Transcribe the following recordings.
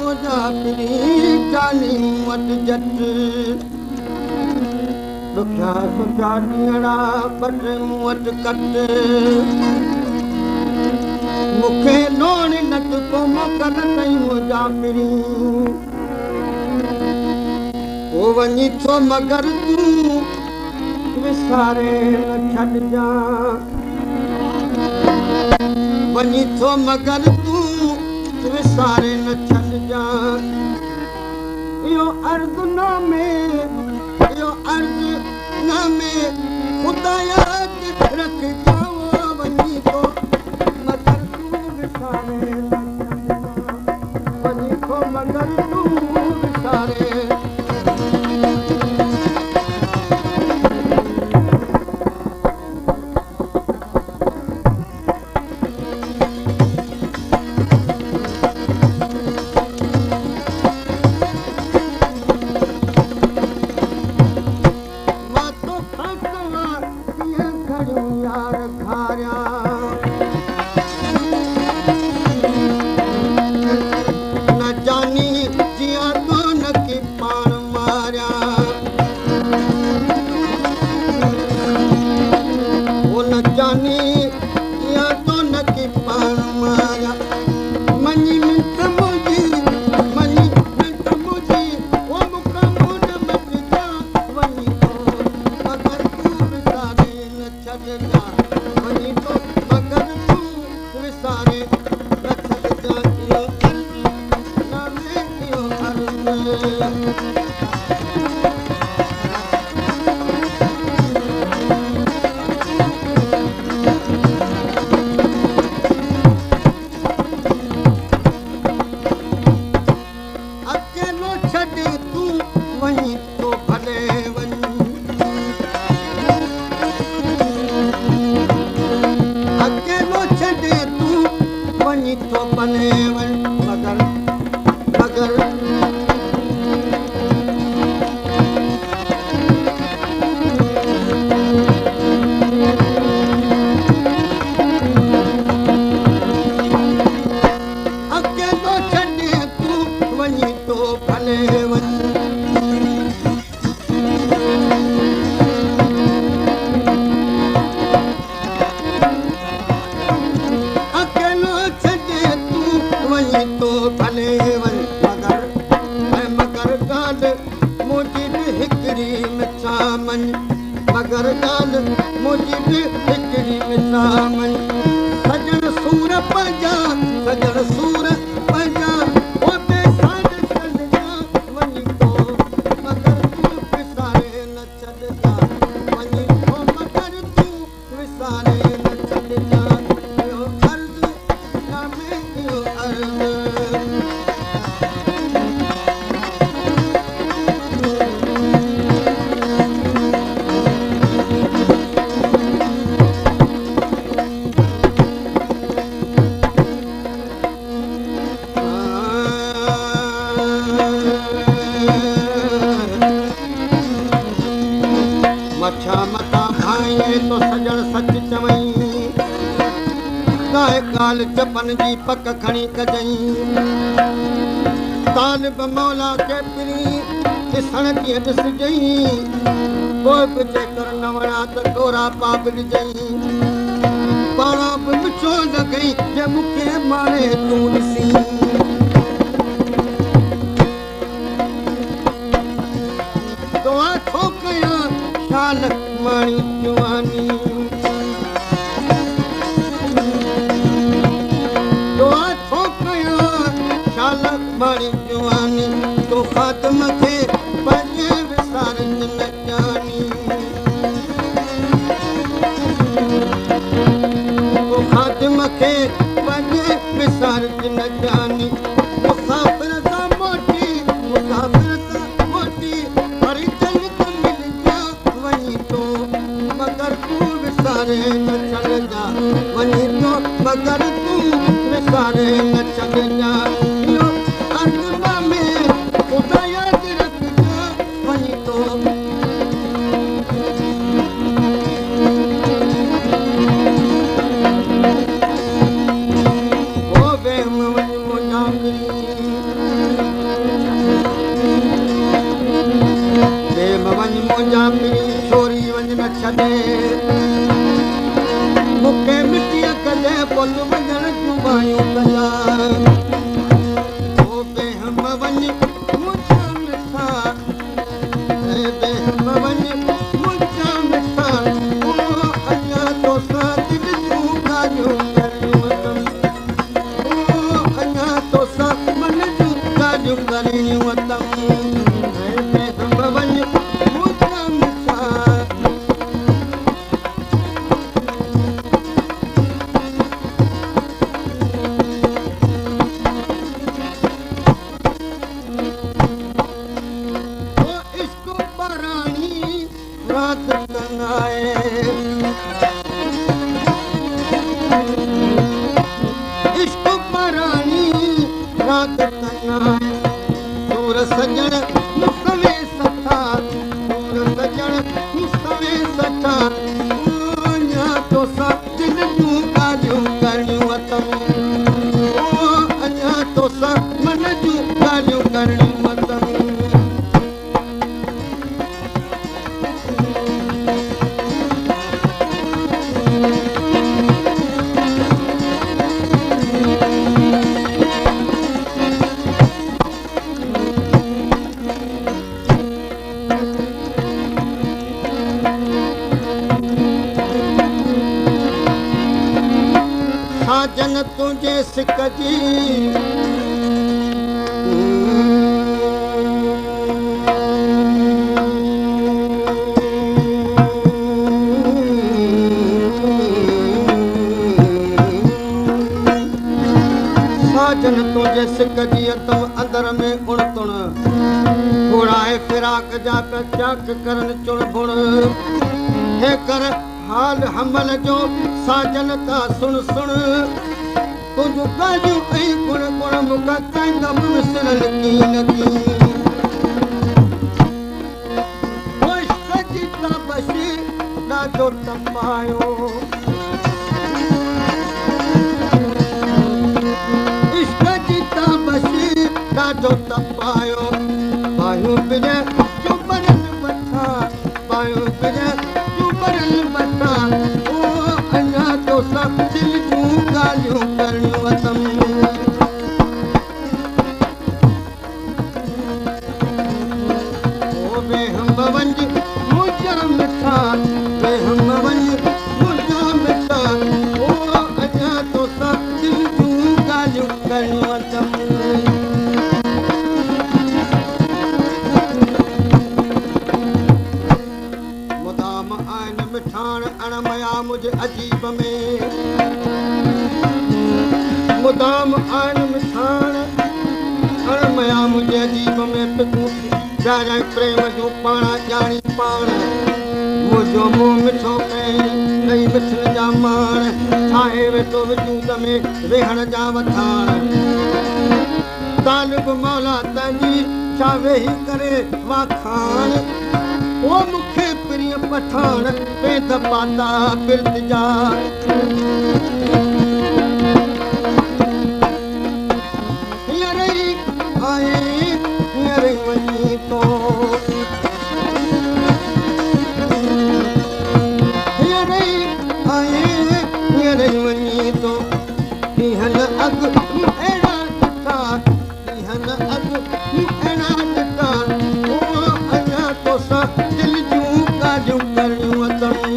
मुझा पिरी जानी मत जट दुखिया सुखिया ॾींहड़ा पट मुवट कट मूंखे लोण नच को मोकल तई मुझा पिरी ओ वञी थो मगर तूं विसारे न छॾिजां वञी थो मगर तूं विसारे न छॾिजां इहो अर्ज़ नामे इहो अर्ज़ नामे ख़ुदाया रखजां वञी थो मगर तूं विसारे न छॾिजां वञी थो मगर तूं विसारे चपन जी पक खणी कजई तालिब मौला के पिरी ॾिसण कीअं ॾिसजई पोइ बि जेकर न वणा त डोरा पाप ॾिजई पाणा बि मिठो न कई जे मूंखे मारे तूं ॾिसी दुआ थो कयां शाल माणी जुवानी मारी जुवानी तो खातम खे पंहिंजे विसार न जानी तो खातम खे पंहिंजे विसार न जानी मुसाफ़िर सां मोटी वरी जन्नत मिलजा वञी तो मगर तूं विसारे न छॾिजां वञी तो मगर तूं विसारे न छॾिजां मुंहिंजा पीउ छोरी वञ न छॾे मूंखे मिटीअ कॾहिं पुल वञण जूं बायूं कया ओ बेहम वञ मुंहिंजा मिठा बेहम वञ मुंहिंजा मिठा ओ अञा तोसां दिलि जूं ॻाल्हियूं करणियूं ओ अञा तोसां मन जूं ॻाल्हियूं करणियूं बेहम वञ मुंहिंजा मिठा साजन तुंहिंजे सिक जी साजन तुंहिंजे सिक जी तम अंदर में गुण तुण घोड़ाए फिराक जा चाक करन चुण बुण हे कर हाल हमल जो साजन ता सुन सुन तुझो ॻाल्हियूं ऐं गुण गुण मूंखां कंदम मिसरल कीन की इश्क जी ताबशी ॾाढो तपायो इश्क जी ताबशी ॾाढो तपायो बायूं पिन चुबरल वठा बायूं पिन चुबरल वठा ओ अञा तोसां दिलि जूं ॻाल्हियूं करणियूं अथम ओ बेहम वञ मुंहिंजा मिठा बेहम वञ मुंहिंजा मिठा ओ अञा तोसां दिलि जूं ॻाल्हियूं करणियूं अथम मुझे अजीब में मुदाम आन मिठाण अणमया मुझे अजीब में पिकू जाए प्रेम जो पाणा ॼाणी पाण मुंहिंजो मुंहुं मिठो कई कई मिठन जा माण ठाहे वेठो वजूद में वेहण जा वठाण तालिब मौला तंहिंजी छा वेही करे वाखाण ओ मूंखे प्रिय पठाण पेद पाता बिरत जा हींअर ई आए हींअर ई वञी थो हींअर ई आए हींअर ई वञी थो हींअर अॻु अहिड़ा ॾिठा हींअर अॻु अहिड़ा ॾिठा ओ अञा तोसां दिलि जूं ॻाल्हियूं करणियूं अथई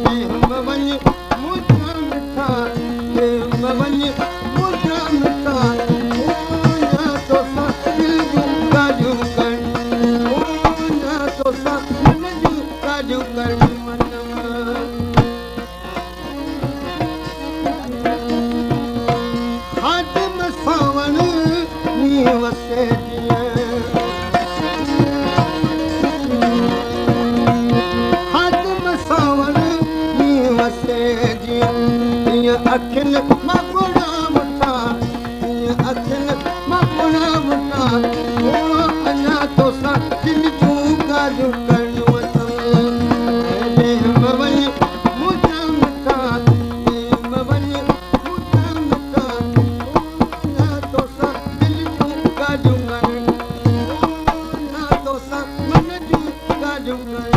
बेहम वञ मुंहिंजा मिठा बेहम वञ मुंहिंजा मिठा ओ अञा तोसां दिलि जूं ॻाल्हियूं करणियूं ओ अञा तोसां मन जूं ॻाल्हियूं करणियूं अथव हाजिम सावण मींहुं वसे जीअं हाजिम सावण मींहुं वसे जीअं हीअं अखियुनि मां गुणा वठा हीअं अखियुनि मां गुणा वठा ओ अञा तोसां दिलि जूं ॻाल्हियूं करणियूं अथव बेहम वञ मुंहिंजा मिठा बेहम वञ मुंहिंजा मिठा ओ अञा तोसां दिलि झुक